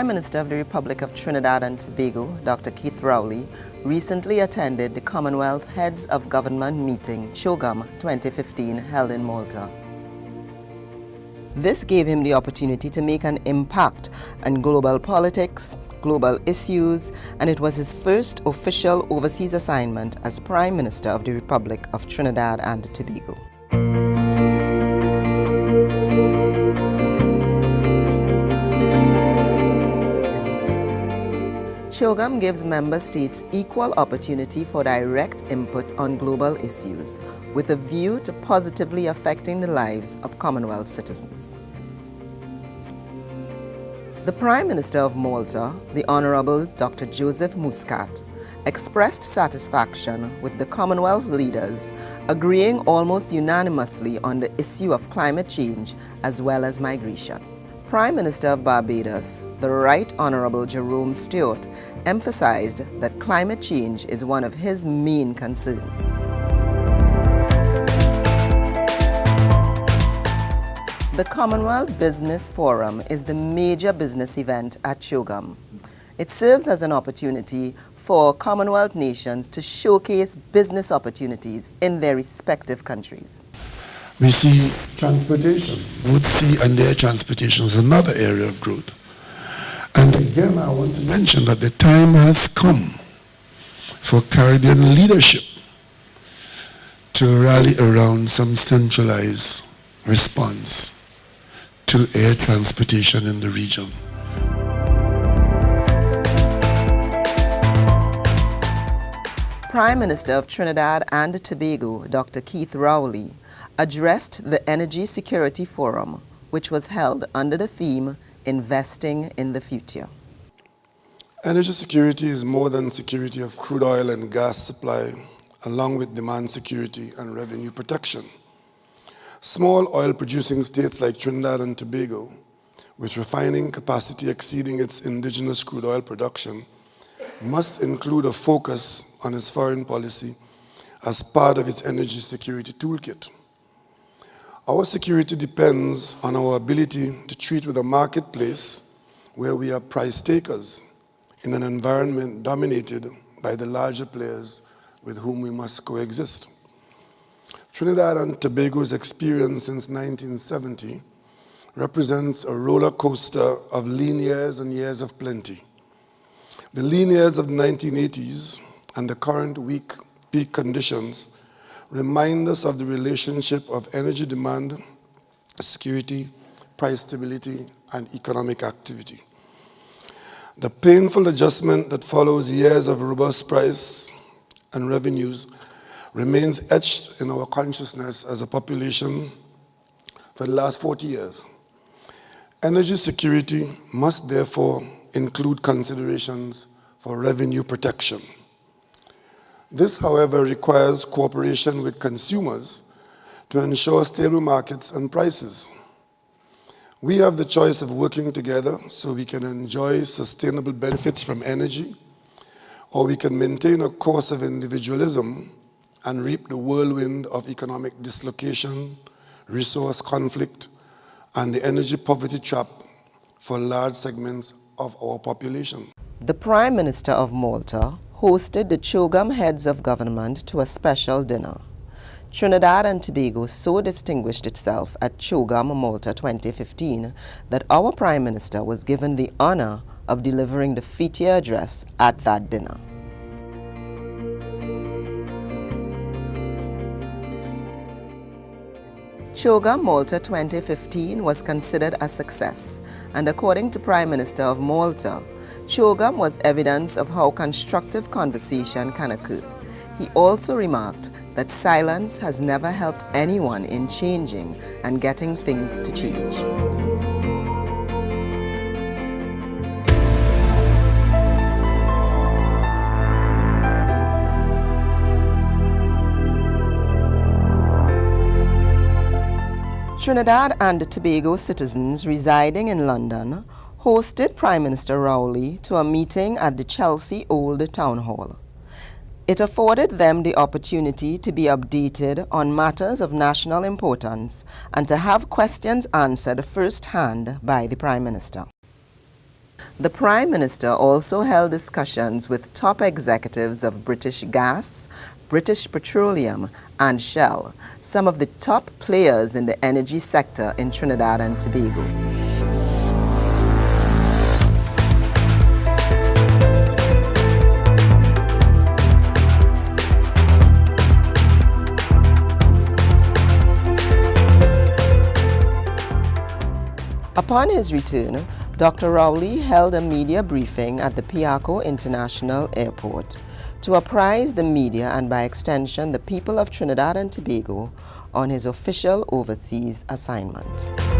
Prime Minister of the Republic of Trinidad and Tobago, Dr. Keith Rowley, recently attended the Commonwealth Heads of Government meeting, CHOGM 2015, held in Malta. This gave him the opportunity to make an impact on global politics, global issues, and it was his first official overseas assignment as Prime Minister of the Republic of Trinidad and Tobago. CHOGM gives member states equal opportunity for direct input on global issues, with a view to positively affecting the lives of Commonwealth citizens. The Prime Minister of Malta, the Honourable Dr. Joseph Muscat, expressed satisfaction with the Commonwealth leaders, agreeing almost unanimously on the issue of climate change as well as migration. Prime Minister of Barbados, the Right Honourable Jerome Stewart, emphasized that climate change is one of his main concerns. The Commonwealth Business Forum is the major business event at CHOGM. It serves as an opportunity for Commonwealth nations to showcase business opportunities in their respective countries. We see transportation, both sea and air transportation is another area of growth. And again, I want to mention that the time has come for Caribbean leadership to rally around some centralized response to air transportation in the region. Prime Minister of Trinidad and Tobago, Dr. Keith Rowley, addressed the Energy Security Forum, which was held under the theme Investing in the Future. Energy security is more than security of crude oil and gas supply, along with demand security and revenue protection. Small oil-producing states like Trinidad and Tobago, with refining capacity exceeding its indigenous crude oil production, must include a focus on its foreign policy as part of its energy security toolkit. Our security depends on our ability to treat with a marketplace where we are price takers in an environment dominated by the larger players with whom we must coexist. Trinidad and Tobago's experience since 1970 represents a roller coaster of lean years and years of plenty. The lean years of the 1980s and the current weak peak conditions remind us of the relationship of energy demand, security, price stability, and economic activity. The painful adjustment that follows years of robust price and revenues remains etched in our consciousness as a population for the last 40 years. Energy security must therefore include considerations for revenue protection. This, however, requires cooperation with consumers to ensure stable markets and prices. We have the choice of working together so we can enjoy sustainable benefits from energy, or we can maintain a course of individualism and reap the whirlwind of economic dislocation, resource conflict, and the energy poverty trap for large segments of our population. The Prime Minister of Malta hosted the CHOGM Heads of Government to a special dinner. Trinidad and Tobago so distinguished itself at CHOGM Malta 2015 that our Prime Minister was given the honor of delivering the feature address at that dinner. CHOGM Malta 2015 was considered a success, and according to Prime Minister of Malta, CHOGM was evidence of how constructive conversation can occur. He also remarked that silence has never helped anyone in changing and getting things to change. Trinidad and Tobago citizens residing in London hosted Prime Minister Rowley to a meeting at the Chelsea Old Town Hall. It afforded them the opportunity to be updated on matters of national importance and to have questions answered firsthand by the Prime Minister. The Prime Minister also held discussions with top executives of British Gas, British Petroleum, and Shell, some of the top players in the energy sector in Trinidad and Tobago. Upon his return, Dr. Rowley held a media briefing at the Piarco International Airport to apprise the media and by extension the people of Trinidad and Tobago on his official overseas assignment.